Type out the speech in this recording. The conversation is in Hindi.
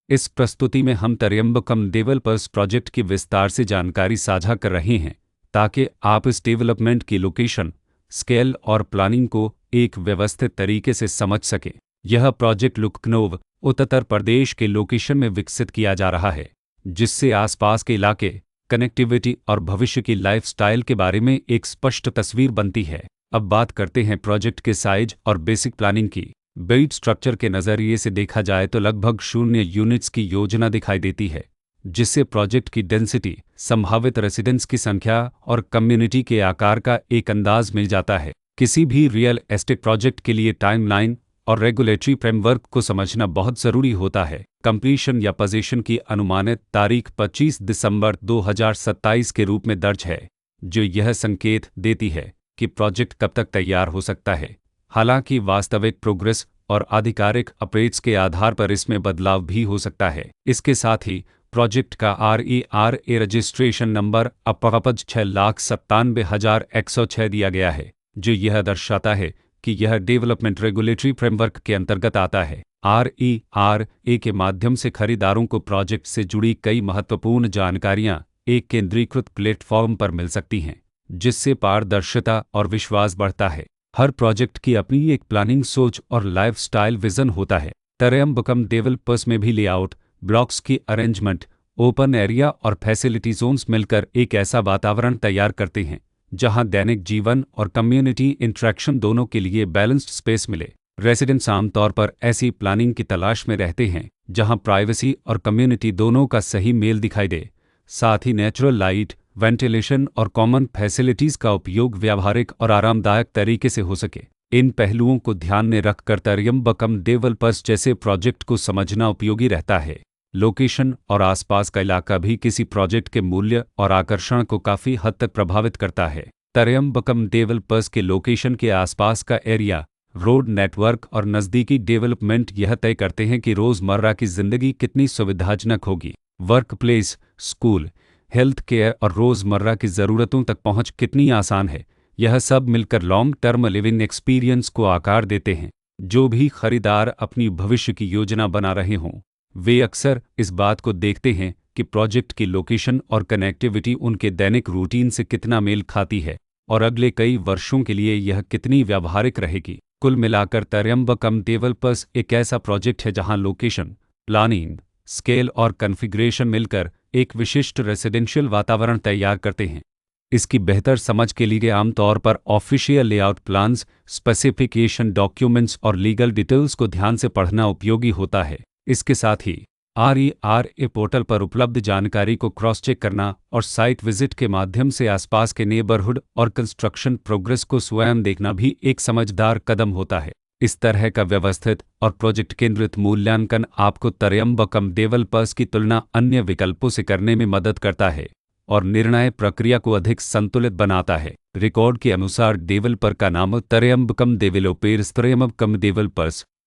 इस प्रस्तुति में हम त्र्यंबकम डेवलपर्स प्रोजेक्ट की विस्तार से जानकारी साझा कर रहे हैं ताकि आप इस डेवलपमेंट की लोकेशन, स्केल और प्लानिंग को एक व्यवस्थित तरीके से समझ सकें। यह प्रोजेक्ट लखनऊ, उत्तर प्रदेश के लोकेशन में विकसित किया जा रहा है, जिससे आसपास के इलाके, कनेक्टिविटी और भविष्य की लाइफस्टाइल के बारे में एक स्पष्ट तस्वीर बनती है। अब बात करते हैं प्रोजेक्ट के साइज और बेसिक प्लानिंग की। बिल्ड स्ट्रक्चर के नज़रिए से देखा जाए तो लगभग 0 यूनिट्स की योजना दिखाई देती है, जिससे प्रोजेक्ट की डेंसिटी, संभावित रेसिडेंट्स की संख्या और कम्युनिटी के आकार का एक अंदाज मिल जाता है। किसी भी रियल एस्टेट प्रोजेक्ट के लिए टाइमलाइन और रेगुलेटरी फ्रेमवर्क को समझना बहुत ज़रूरी होता है। कंप्लीशन या पोजीशन की अनुमानित तारीख 25 दिसंबर 2027 के रूप में दर्ज है, जो यह संकेत देती है कि प्रोजेक्ट कब तक तैयार हो सकता है। हालांकि वास्तविक प्रोग्रेस और आधिकारिक अपडेट्स के आधार पर इसमें बदलाव भी हो सकता है। इसके साथ ही प्रोजेक्ट का RERA रजिस्ट्रेशन नंबर अपवापज 6,97,106 दिया गया है, जो यह दर्शाता है कि यह डेवलपमेंट रेगुलेटरी फ्रेमवर्क के अंतर्गत आता है। RERA के माध्यम से खरीदारों को प्रोजेक्ट से जुड़ी कई महत्वपूर्ण जानकारियां एक केंद्रीकृत प्लेटफॉर्म पर मिल सकती हैं, जिससे पारदर्शिता और विश्वास बढ़ता है। हर प्रोजेक्ट की अपनी एक प्लानिंग सोच और लाइफस्टाइल विजन होता है। त्र्यंबकम डेवलपर्स में भी लेआउट, ब्लॉक्स की अरेंजमेंट, ओपन एरिया और फैसिलिटी जोन्स मिलकर एक ऐसा वातावरण तैयार करते हैं जहां दैनिक जीवन और कम्युनिटी इंटरेक्शन दोनों के लिए बैलेंस्ड स्पेस मिले। रेसिडेंट्स आमतौर पर ऐसी प्लानिंग की तलाश में रहते हैं जहां प्राइवेसी और कम्युनिटी दोनों का सही मेल दिखाई दे। साथ ही नेचुरल लाइट, वेंटिलेशन और कॉमन फैसिलिटीज़ का उपयोग व्यावहारिक और आरामदायक तरीके से हो सके। इन पहलुओं को ध्यान में रखकर त्र्यंबकम डेवलपर्स जैसे प्रोजेक्ट को समझना उपयोगी रहता है। लोकेशन और आसपास का इलाका भी किसी प्रोजेक्ट के मूल्य और आकर्षण को काफ़ी हद तक प्रभावित करता है। त्र्यंबकम डेवलपर्स के लोकेशन के आसपास का एरिया, रोड नेटवर्क और नज़दीकी डेवलपमेंट यह तय करते हैं कि रोज़मर्रा की ज़िंदगी कितनी सुविधाजनक होगी। Work place, school, health care और रोज़मर्रा की ज़रूरतों तक पहुंच कितनी आसान है। यह सब मिलकर लॉन्ग टर्म लिविंग एक्सपीरियंस को आकार देते हैं। जो भी खरीदार अपनी भविष्य की योजना बना रहे हों, वे अक्सर इस बात को देखते हैं कि प्रोजेक्ट की लोकेशन और कनेक्टिविटी उनके दैनिक रूटीन से कितना मेल खाती है और अगले कई वर्षों के लिए यह कितनी व्यावहारिक रहेगी। कुल मिलाकर त्र्यंबकम डेवलपर्स एक ऐसा प्रोजेक्ट है जहां लोकेशन, प्लानिंग, स्केल और कॉन्फ़िगरेशन मिलकर एक विशिष्ट रेसिडेंशियल वातावरण तैयार करते हैं। इसकी बेहतर समझ के लिए आमतौर पर official layout plans, specification documents और लीगल डिटेल्स को ध्यान से पढ़ना उपयोगी होता है। इसके साथ ही RERA पोर्टल पर उपलब्ध जानकारी को क्रॉस चेक करना और साइट विजिट के माध्यम से आसपास के नेबरहुड और कंस्ट्रक्शन प्रोग्रेस को स्वयं देखना भी एक समझदार कदम होता है। इस तरह का व्यवस्थित और प्रोजेक्ट केंद्रित मूल्यांकन आपको त्र्यंबकम डेवलपर्स की तुलना अन्य विकल्पों से करने में मदद करता है और निर्णय प्रक्रिया को अधिक संतुलित बनाता है। रिकॉर्ड के अनुसार डेवलपर का नाम त्र्यंबकम डेवलपर्स